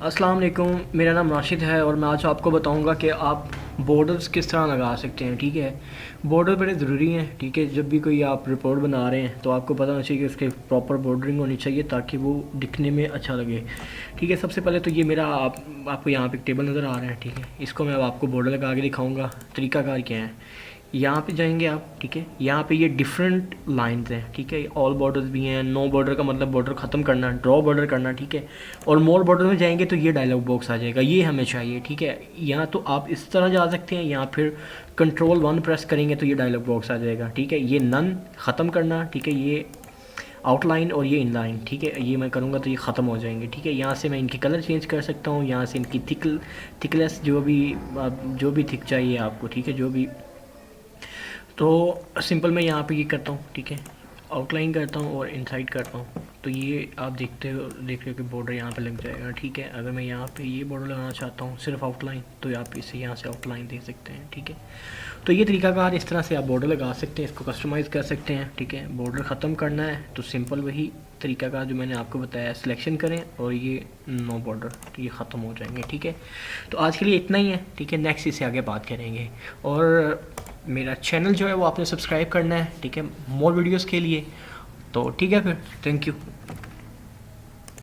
अस्सलाम वालेकुम, मेरा नाम राशिद है और मैं आज आपको बताऊंगा कि आप बॉर्डर्स किस तरह लगा सकते हैं। ठीक है, बॉर्डर बड़े ज़रूरी हैं। ठीक है, जब भी कोई आप रिपोर्ट बना रहे हैं तो आपको पता होना चाहिए कि उसके प्रॉपर बॉर्डरिंग होनी चाहिए ताकि वो दिखने में अच्छा लगे। ठीक है, सबसे पहले तो ये मेरा आपको यहाँ पे एक टेबल नज़र आ रहा है। ठीक है, इसको मैं अब आपको बॉर्डर लगा के दिखाऊँगा। तरीकाकार क्या है, यहाँ पे जाएंगे आप। ठीक है, यहाँ पे ये डिफरेंट लाइंस हैं। ठीक है, ऑल बॉर्डर्स भी हैं। नो बॉर्डर का मतलब बॉर्डर ख़त्म करना, ड्रॉ बॉर्डर करना। ठीक है, और मोर बॉर्डर में जाएंगे तो ये डायलॉग बॉक्स आ जाएगा, ये हमें चाहिए। ठीक है, यहाँ तो आप इस तरह जा सकते हैं, या फिर Ctrl+1 प्रेस करेंगे तो ये डायलॉग बॉक्स आ जाएगा। ठीक है, ये नन ख़त्म करना। ठीक है, ये आउटलाइन और ये इनलाइन। ठीक है, ये मैं करूँगा तो ये ख़त्म हो जाएंगे। ठीक है, यहाँ से मैं इनकी कलर चेंज कर सकता हूँ, यहाँ से इनकी थिकनेस जो भी थिक चाहिए आपको। ठीक है, जो भी, तो सिंपल मैं यहाँ पे ये करता हूँ। ठीक है, आउटलाइन करता हूँ और इनसाइड करता हूँ, तो ये आप देख रहे हो कि बॉर्डर यहाँ पे लग जाएगा। ठीक है, अगर मैं यहाँ पे ये बॉर्डर लगाना चाहता हूँ सिर्फ आउटलाइन, तो आप इसे यहाँ से आउटलाइन दे सकते हैं। ठीक है, तो ये तरीकाकार, इस तरह से आप बॉर्डर लगा सकते हैं, इसको कस्टमाइज़ कर सकते हैं। ठीक है, बॉर्डर ख़त्म करना है तो सिंपल वही तरीकाकार जो मैंने आपको बताया, सिलेक्शन करें और ये नो बॉर्डर, तो ये ख़त्म हो जाएंगे। ठीक है, तो आज के लिए इतना ही है। ठीक है, नेक्स्ट इससे आगे बात करेंगे। और मेरा चैनल जो है वो आपने सब्सक्राइब करना है। ठीक है, मोर वीडियोस के लिए। तो ठीक है, फिर थैंक यू।